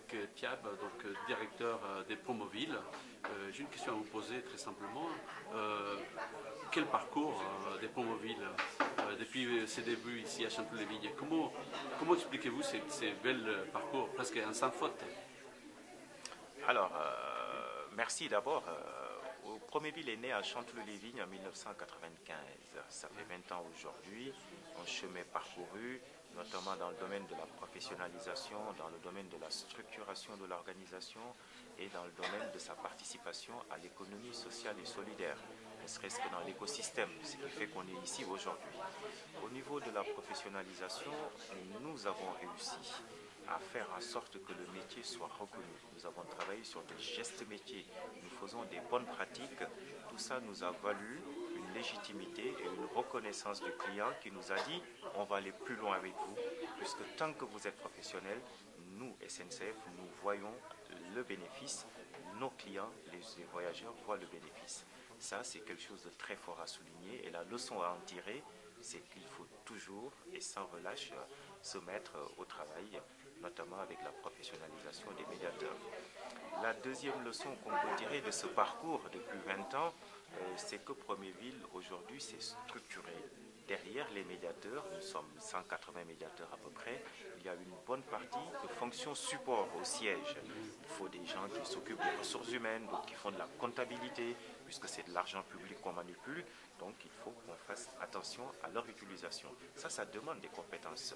Patrick Thiab, donc directeur des Promovilles. J'ai une question à vous poser très simplement. Quel parcours des Promovilles depuis ses débuts ici à Chanteloup-les-Vignes? Comment expliquez-vous ces belles parcours, presque un sans faute? Alors, merci d'abord. Promoville est né à Chanteloup-les-Vignes en 1995. Ça fait 20 ans aujourd'hui. Un chemin parcouru, notamment dans le domaine de la professionnalisation, dans le domaine de la structuration de l'organisation et dans le domaine de sa participation à l'économie sociale et solidaire, ne serait-ce que dans l'écosystème, ce qui fait qu'on est ici aujourd'hui. Au niveau de la professionnalisation, nous avons réussi à faire en sorte que le métier soit reconnu. Nous avons travaillé sur des gestes métiers, nous faisons des bonnes pratiques. Tout ça nous a valu une légitimité et une reconnaissance du client qui nous a dit on va aller plus loin avec vous, puisque tant que vous êtes professionnel, nous, SNCF, nous voyons le bénéfice, nos clients, les voyageurs voient le bénéfice. Ça, c'est quelque chose de très fort à souligner et la leçon à en tirer, c'est qu'il faut toujours et sans relâche se mettre au travail, notamment avec la professionnalisation des médiateurs. La deuxième leçon qu'on peut tirer de ce parcours depuis 20 ans, c'est que Promoville aujourd'hui s'est structuré. Derrière les médiateurs, nous sommes 180 médiateurs à peu près, il y a une bonne partie de fonctions support au siège. Il faut des gens qui s'occupent des ressources humaines, donc qui font de la comptabilité, puisque c'est de l'argent public qu'on manipule, donc il faut qu'on fasse attention à leur utilisation. Ça demande des compétences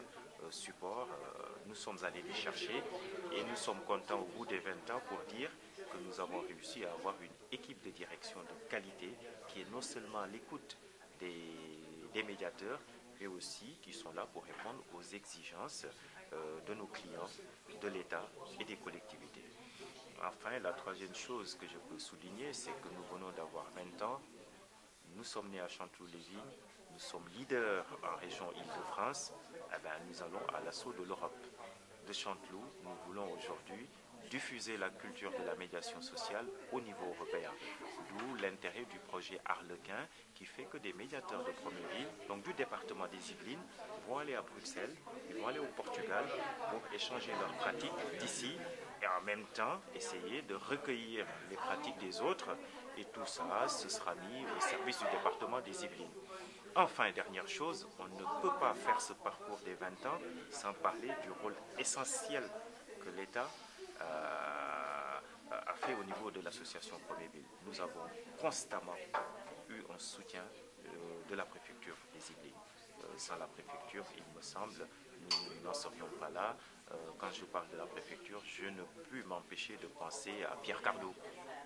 support. Nous sommes allés les chercher et nous sommes contents au bout des 20 ans pour dire que nous avons réussi à avoir une équipe de direction de qualité qui est non seulement à l'écoute des médiateurs, mais aussi qui sont là pour répondre aux exigences de nos clients, de l'État et des collectivités. Enfin, la troisième chose que je peux souligner, c'est que nous venons d'avoir 20 ans. Nous sommes nés à Chanteloup-les-Vignes, nous sommes leaders en région Île-de-France. Nous allons à l'assaut de l'Europe. De Chanteloup, nous voulons aujourd'hui diffuser la culture de la médiation sociale au niveau européen. D'où l'intérêt du projet Arlequin qui fait que des médiateurs de Promoville, donc du département des Yvelines, vont aller à Bruxelles, ils vont aller au Portugal pour échanger leurs pratiques d'ici et en même temps essayer de recueillir les pratiques des autres et tout ça, ce sera mis au service du département des Yvelines. Enfin, dernière chose, on ne peut pas faire ce parcours des 20 ans sans parler du rôle essentiel que l'État a fait au niveau de l'association Promoville. Nous avons constamment eu un soutien de la préfecture des Yvelines. Sans la préfecture, il me semble, nous n'en serions pas là. Quand je parle de la préfecture, je ne peux m'empêcher de penser à Pierre Cardot,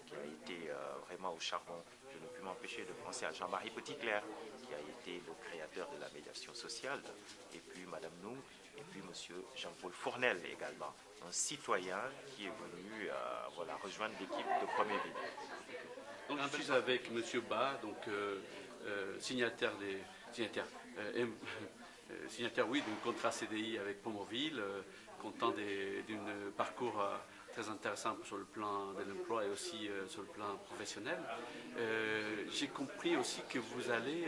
qui a été vraiment au charbon. Je ne peux m'empêcher de penser à Jean-Marie Petitclerc, qui a été le créateur de la médiation sociale, et puis Madame Nou, et puis Monsieur Jean-Paul Fournel également, un citoyen qui est venu rejoindre l'équipe de Promoville. Donc je suis avec Monsieur Ba, donc signataire oui, d'un contrat CDI avec Promoville, content d'un parcours très intéressant sur le plan de l'emploi et aussi sur le plan professionnel. J'ai compris aussi que vous allez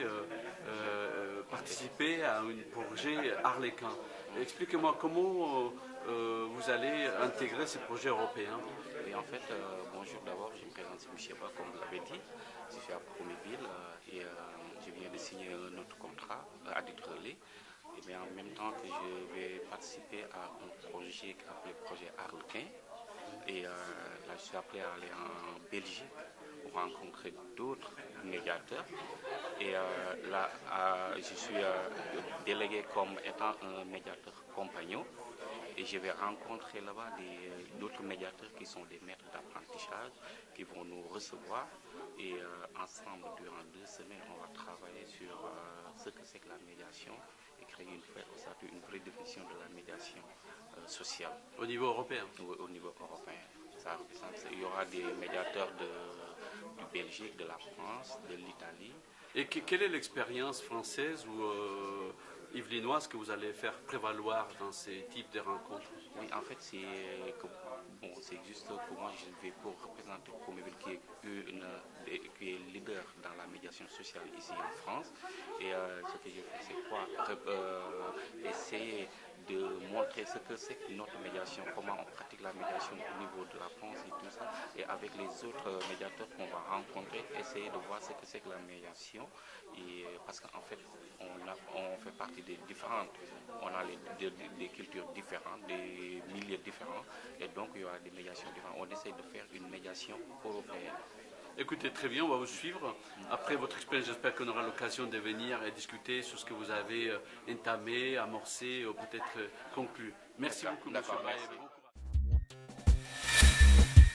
participer à un projet Arlequin. Expliquez-moi comment vous allez intégrer ces projets européens. Et en fait, bonjour d'abord, je me présente M. Ba, comme vous l'avez dit. Je suis à Promoville et je viens de signer un autre contrat à Détrelé. Et bien, en même temps que je vais participer à un projet appelé projet Arlequin. Et là, je suis appelé à aller en Belgique pour rencontrer d'autres médiateurs. Et là, je suis délégué comme étant un médiateur compagnon. Et je vais rencontrer là-bas d'autres médiateurs qui sont des maîtres d'apprentissage qui vont nous recevoir. Et ensemble, durant 2 semaines, on va travailler sur ce que c'est que la médiation et créer une vraie définition de la médiation sociale. Au niveau européen? Au niveau européen. Il y aura des médiateurs du Belgique, de la France, de l'Italie. Et quelle est l'expérience française ou yvelinoise que vous allez faire prévaloir dans ces types de rencontres? Oui, en fait, c'est juste que moi, je vais pour représenter Promoville qui est leader dans la médiation sociale ici en France. Et ce que je fais, c'est quoi? Essayer de montrer ce que c'est que notre médiation, comment on pratique la médiation au niveau de la France et tout ça, et avec les autres médiateurs qu'on va rencontrer, essayer de voir ce que c'est que la médiation, et, parce qu'en fait, on fait partie des différentes, on a des cultures différentes, des milieux différents, et donc il y aura des médiations différentes. On essaie de faire une médiation européenne. Écoutez, très bien, on va vous suivre. Après votre expérience, j'espère qu'on aura l'occasion de venir et discuter sur ce que vous avez entamé, amorcé ou peut-être conclu. Merci beaucoup, M. Baye.